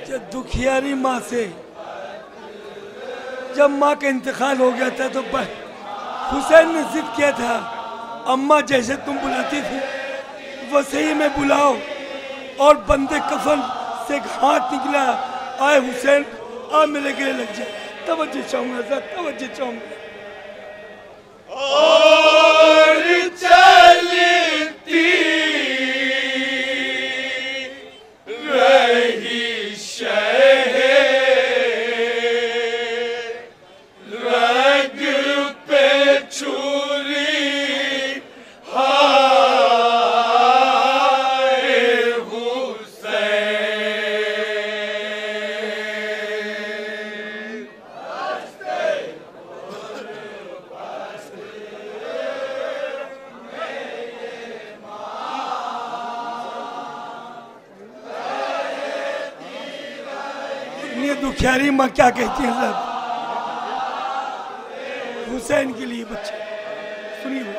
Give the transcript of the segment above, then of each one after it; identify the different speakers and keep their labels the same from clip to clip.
Speaker 1: जब दुखियारी माँ से जब माँ का इंतकाल हो गया था तो हुसैन ने जिद किया था, अम्मा जैसे तुम बुलाती थी वैसे ही मैं बुलाओ। और बंदे कफन से हाथ निकला, आए हुसैन आ मेरे गले लग जाए। तवज्जो चाहूंगा सर, तवज्जो चाहूंगा।
Speaker 2: और चलती रही शहर रग पे छुरी
Speaker 1: दुखियारी माँ क्या कहती है साहब हुसैन के लिए बच्चे सुनिए।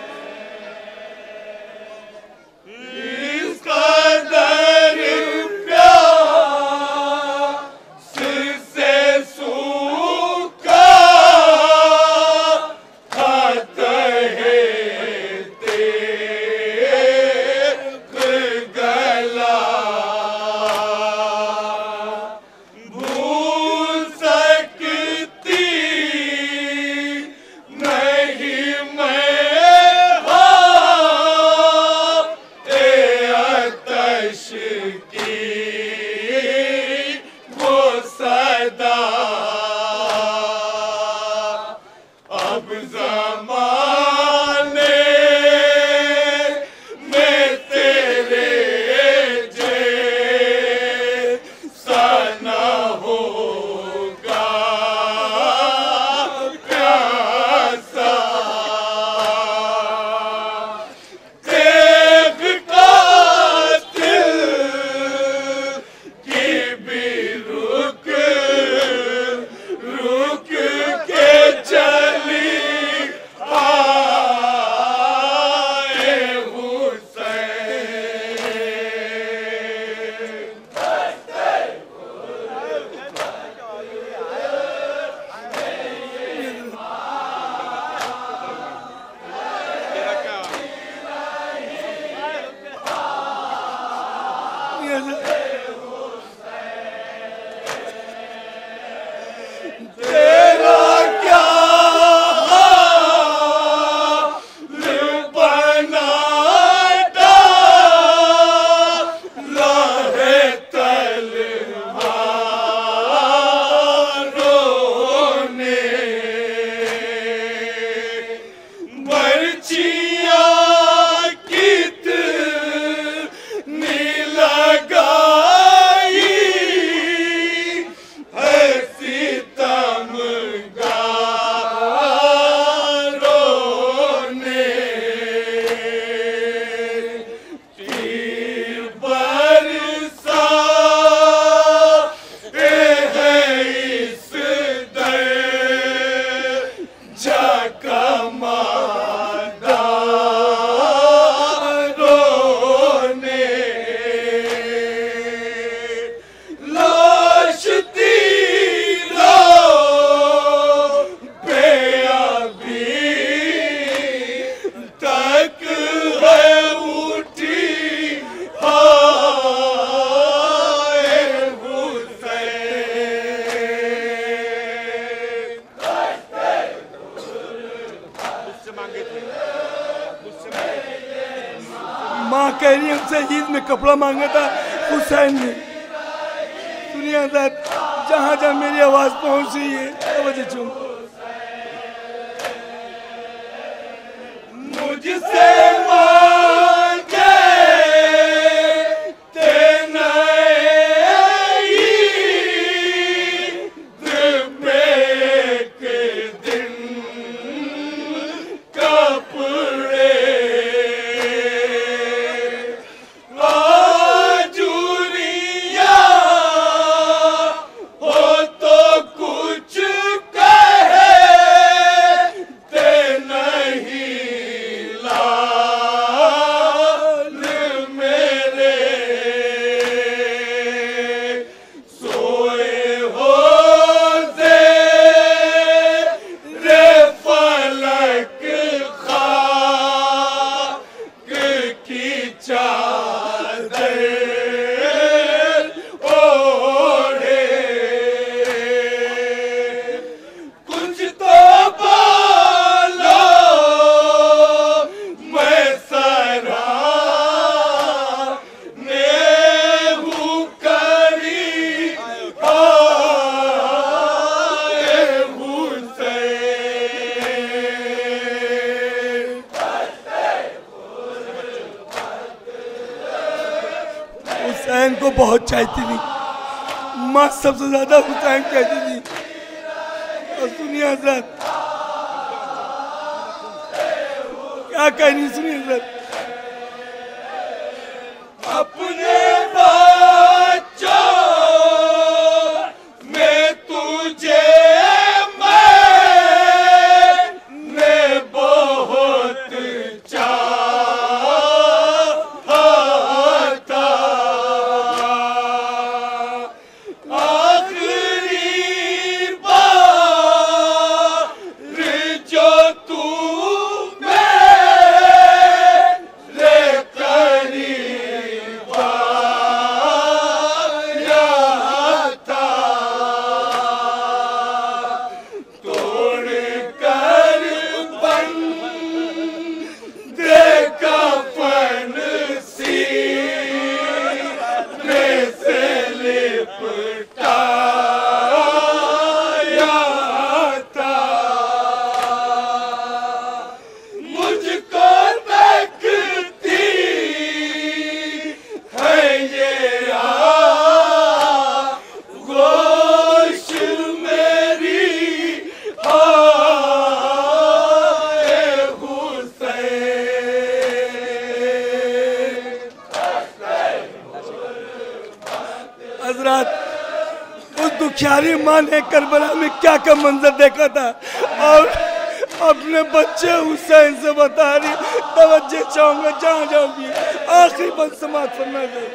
Speaker 1: माँ कह रही है उनसे ईद में कपड़ा मांगा था हुसैन ने। सुनिए जहाँ जहाँ मेरी आवाज पहुंच रही है तो मुझसे
Speaker 2: नहीं ला
Speaker 1: को बहुत चाहती थी, माँ सबसे ज्यादा हुसैन कहती थी। और सुनिए हजरत क्या कहनी, सुनिए हजरत।
Speaker 2: अपने बच्चों में तुझे मैंने बहुत चाहा था। आखिरी बार जो तू
Speaker 1: उस दुखियारी माँ ने करबला में क्या क्या मंजर देखा था और अपने बच्चे हुसैन से बता रही। तवज्जो चाहूंगा जहाँ जाऊंगी आखिरी बंद समाप्त करना है।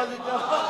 Speaker 2: चल जा